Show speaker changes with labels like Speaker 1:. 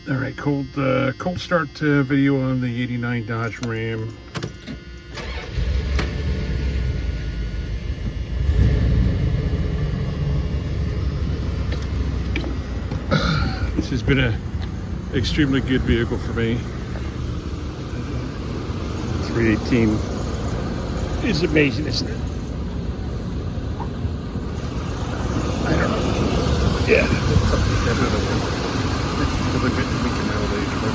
Speaker 1: All right, cold start video on the 89 Dodge Ram. This has been a extremely good vehicle for me. 318 is amazing, isn't it? I don't know. Yeah.
Speaker 2: It's a bit weaker nowadays, but